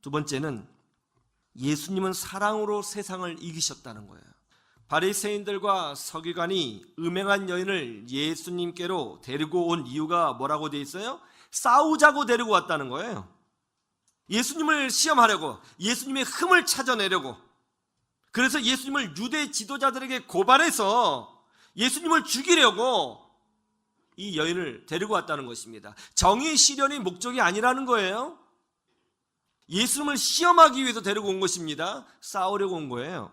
두 번째는 예수님은 사랑으로 세상을 이기셨다는 거예요. 바리새인들과 서기관이 음행한 여인을 예수님께로 데리고 온 이유가 뭐라고 되어 있어요? 싸우자고 데리고 왔다는 거예요. 예수님을 시험하려고, 예수님의 흠을 찾아내려고, 그래서 예수님을 유대 지도자들에게 고발해서 예수님을 죽이려고 이 여인을 데리고 왔다는 것입니다. 정의 실현이 목적이 아니라는 거예요. 예수님을 시험하기 위해서 데리고 온 것입니다. 싸우려고 온 거예요.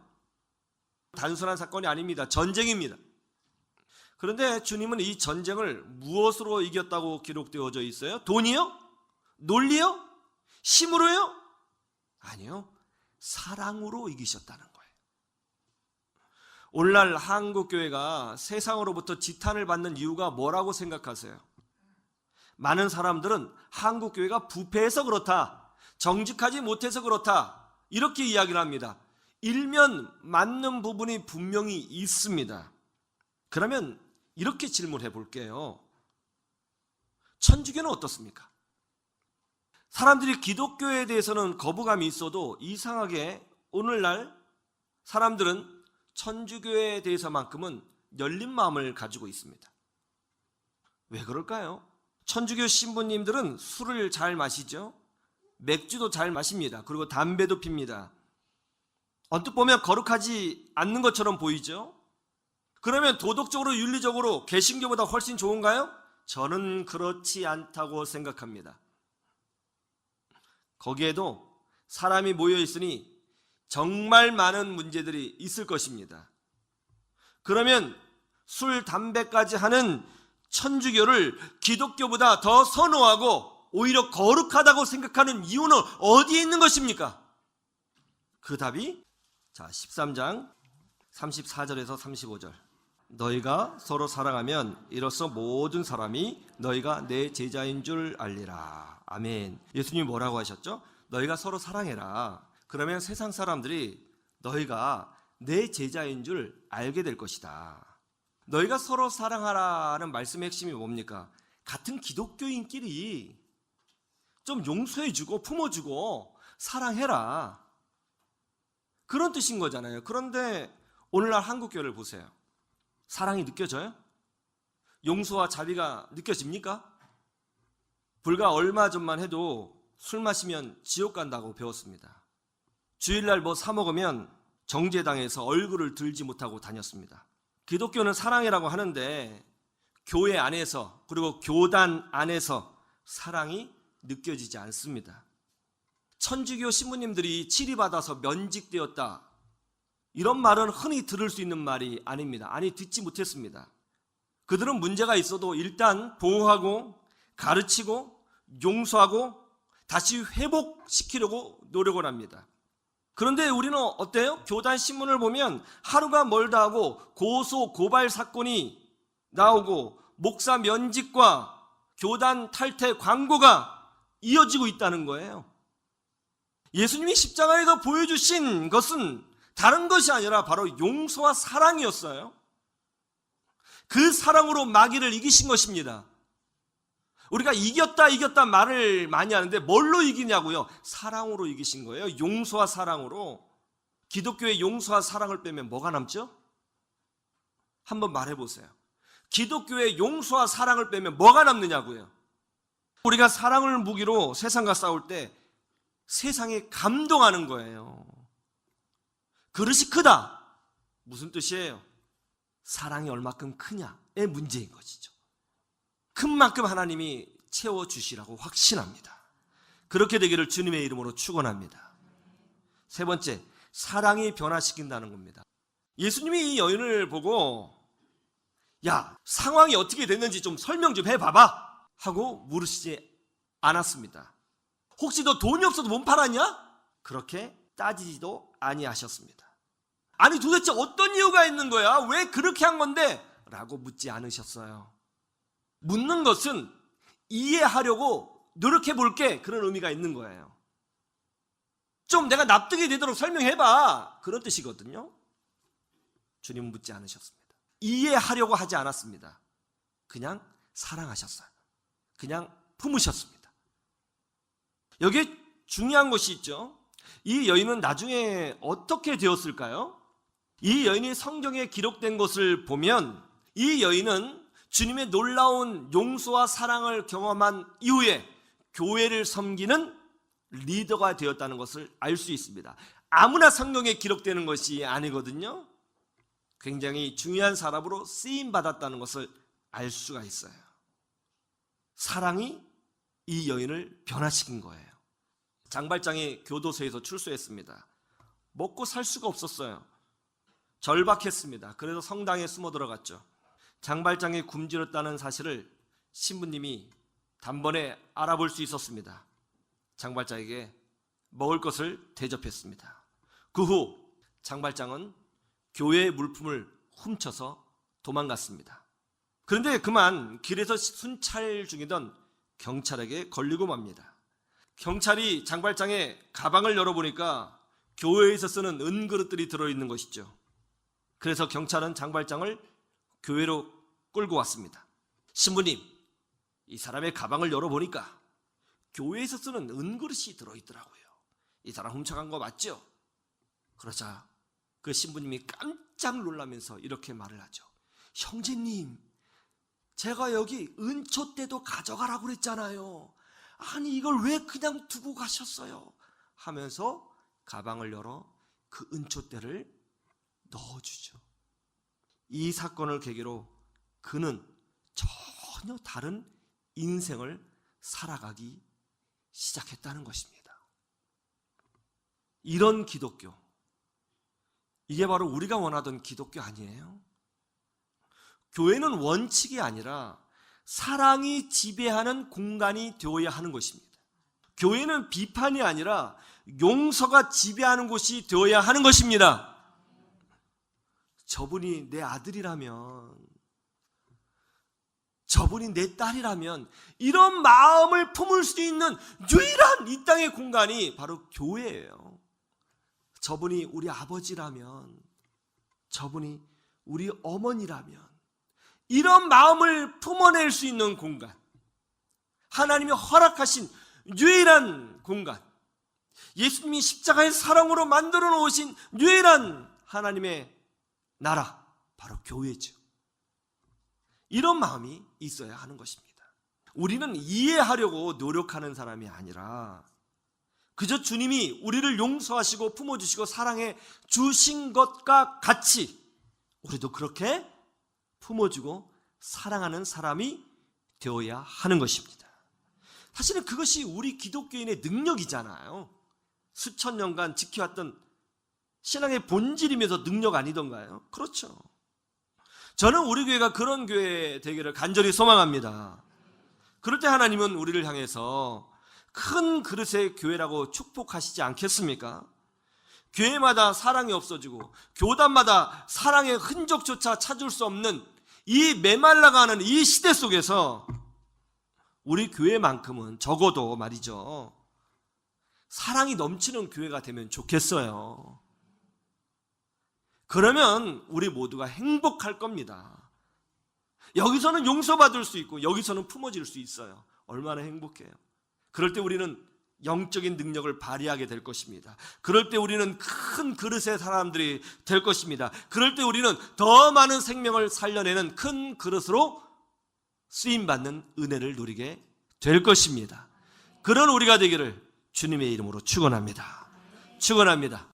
단순한 사건이 아닙니다. 전쟁입니다. 그런데 주님은 이 전쟁을 무엇으로 이겼다고 기록되어져 있어요? 돈이요? 논리요? 힘으로요? 아니요. 사랑으로 이기셨다는 거예요. 오늘날 한국교회가 세상으로부터 지탄을 받는 이유가 뭐라고 생각하세요? 많은 사람들은 한국교회가 부패해서 그렇다, 정직하지 못해서 그렇다, 이렇게 이야기를 합니다. 일면 맞는 부분이 분명히 있습니다. 그러면 이렇게 질문해 볼게요. 천주교는 어떻습니까? 사람들이 기독교에 대해서는 거부감이 있어도 이상하게 오늘날 사람들은 천주교에 대해서만큼은 열린 마음을 가지고 있습니다. 왜 그럴까요? 천주교 신부님들은 술을 잘 마시죠. 맥주도 잘 마십니다. 그리고 담배도 핍니다. 언뜻 보면 거룩하지 않는 것처럼 보이죠. 그러면 도덕적으로 윤리적으로 개신교보다 훨씬 좋은가요? 저는 그렇지 않다고 생각합니다. 거기에도 사람이 모여 있으니 정말 많은 문제들이 있을 것입니다. 그러면 술, 담배까지 하는 천주교를 기독교보다 더 선호하고 오히려 거룩하다고 생각하는 이유는 어디에 있는 것입니까? 그 답이 13장 34절에서 35절. 너희가 서로 사랑하면 이로써 모든 사람이 너희가 내 제자인 줄 알리라. 아멘. 예수님이 뭐라고 하셨죠? 너희가 서로 사랑해라. 그러면 세상 사람들이 너희가 내 제자인 줄 알게 될 것이다. 너희가 서로 사랑하라는 말씀의 핵심이 뭡니까? 같은 기독교인끼리 좀 용서해주고 품어주고 사랑해라, 그런 뜻인 거잖아요. 그런데 오늘날 한국교회를 보세요. 사랑이 느껴져요? 용서와 자비가 느껴집니까? 불과 얼마 전만 해도 술 마시면 지옥 간다고 배웠습니다. 주일날 뭐 사 먹으면 정죄당해서 얼굴을 들지 못하고 다녔습니다. 기독교는 사랑이라고 하는데 교회 안에서, 그리고 교단 안에서 사랑이 느껴지지 않습니다. 천주교 신부님들이 치리받아서 면직되었다, 이런 말은 흔히 들을 수 있는 말이 아닙니다. 아니, 듣지 못했습니다. 그들은 문제가 있어도 일단 보호하고 가르치고 용서하고 다시 회복시키려고 노력을 합니다. 그런데 우리는 어때요? 교단 신문을 보면 하루가 멀다 하고 고소 고발 사건이 나오고 목사 면직과 교단 탈퇴 광고가 이어지고 있다는 거예요. 예수님이 십자가에서 보여주신 것은 다른 것이 아니라 바로 용서와 사랑이었어요. 그 사랑으로 마귀를 이기신 것입니다. 우리가 이겼다 말을 많이 하는데 뭘로 이기냐고요? 사랑으로 이기신 거예요. 용서와 사랑으로. 기독교의 용서와 사랑을 빼면 뭐가 남죠? 한번 말해보세요. 기독교의 용서와 사랑을 빼면 뭐가 남느냐고요? 우리가 사랑을 무기로 세상과 싸울 때 세상에 감동하는 거예요. 그릇이 크다, 무슨 뜻이에요? 사랑이 얼마큼 크냐의 문제인 것이죠. 큰 만큼 하나님이 채워주시라고 확신합니다. 그렇게 되기를 주님의 이름으로 축원합니다. 세 번째, 사랑이 변화시킨다는 겁니다. 예수님이 이 여인을 보고 야, 상황이 어떻게 됐는지 좀 설명 좀 해봐봐 하고 물으시지 않았습니다. 혹시 너 돈이 없어도 몸 팔았냐? 그렇게 따지지도 아니하셨습니다. 아니, 도대체 어떤 이유가 있는 거야? 왜 그렇게 한 건데? 라고 묻지 않으셨어요. 묻는 것은 이해하려고 노력해 볼게, 그런 의미가 있는 거예요. 좀 내가 납득이 되도록 설명해봐, 그런 뜻이거든요. 주님은 묻지 않으셨습니다. 이해하려고 하지 않았습니다. 그냥 사랑하셨어요. 그냥 품으셨습니다. 여기에 중요한 것이 있죠. 이 여인은 나중에 어떻게 되었을까요? 이 여인이 성경에 기록된 것을 보면 이 여인은 주님의 놀라운 용서와 사랑을 경험한 이후에 교회를 섬기는 리더가 되었다는 것을 알 수 있습니다. 아무나 성경에 기록되는 것이 아니거든요. 굉장히 중요한 사람으로 쓰임받았다는 것을 알 수가 있어요. 사랑이 이 여인을 변화시킨 거예요. 장발장이 교도소에서 출소했습니다. 먹고 살 수가 없었어요. 절박했습니다. 그래서 성당에 숨어 들어갔죠. 장발장이 굶주렸다는 사실을 신부님이 단번에 알아볼 수 있었습니다. 장발장에게 먹을 것을 대접했습니다. 그 후 장발장은 교회의 물품을 훔쳐서 도망갔습니다. 그런데 그만 길에서 순찰 중이던 경찰에게 걸리고 맙니다. 경찰이 장발장의 가방을 열어보니까 교회에서 쓰는 은그릇들이 들어있는 것이죠. 그래서 경찰은 장발장을 교회로 끌고 왔습니다. 신부님, 이 사람의 가방을 열어보니까 교회에서 쓰는 은그릇이 들어있더라고요. 이 사람 훔쳐간 거 맞죠? 그러자 그 신부님이 깜짝 놀라면서 이렇게 말을 하죠. 형제님, 제가 여기 은촛대도 가져가라고 그랬잖아요. 아니 이걸 왜 그냥 두고 가셨어요? 하면서 가방을 열어 그 은촛대를 넣어주죠. 이 사건을 계기로 그는 전혀 다른 인생을 살아가기 시작했다는 것입니다. 이런 기독교, 이게 바로 우리가 원하던 기독교 아니에요? 교회는 원칙이 아니라 사랑이 지배하는 공간이 되어야 하는 것입니다. 교회는 비판이 아니라 용서가 지배하는 곳이 되어야 하는 것입니다. 저분이 내 아들이라면, 저분이 내 딸이라면 이런 마음을 품을 수 있는 유일한 이 땅의 공간이 바로 교회예요. 저분이 우리 아버지라면, 저분이 우리 어머니라면 이런 마음을 품어낼 수 있는 공간, 하나님이 허락하신 유일한 공간, 예수님이 십자가의 사랑으로 만들어 놓으신 유일한 하나님의 나라, 바로 교회죠. 이런 마음이 있어야 하는 것입니다. 우리는 이해하려고 노력하는 사람이 아니라 그저 주님이 우리를 용서하시고 품어주시고 사랑해 주신 것과 같이 우리도 그렇게 품어주고 사랑하는 사람이 되어야 하는 것입니다. 사실은 그것이 우리 기독교인의 능력이잖아요. 수천 년간 지켜왔던 신앙의 본질이면서 능력 아니던가요? 그렇죠. 저는 우리 교회가 그런 교회 되기를 간절히 소망합니다. 그럴 때 하나님은 우리를 향해서 큰 그릇의 교회라고 축복하시지 않겠습니까? 교회마다 사랑이 없어지고 교단마다 사랑의 흔적조차 찾을 수 없는 이 메말라가는 이 시대 속에서 우리 교회만큼은 적어도 말이죠, 사랑이 넘치는 교회가 되면 좋겠어요. 그러면 우리 모두가 행복할 겁니다. 여기서는 용서받을 수 있고 여기서는 품어질 수 있어요. 얼마나 행복해요. 그럴 때 우리는 영적인 능력을 발휘하게 될 것입니다. 그럴 때 우리는 큰 그릇의 사람들이 될 것입니다. 그럴 때 우리는 더 많은 생명을 살려내는 큰 그릇으로 쓰임받는 은혜를 누리게 될 것입니다. 그런 우리가 되기를 주님의 이름으로 축원합니다. 축원합니다.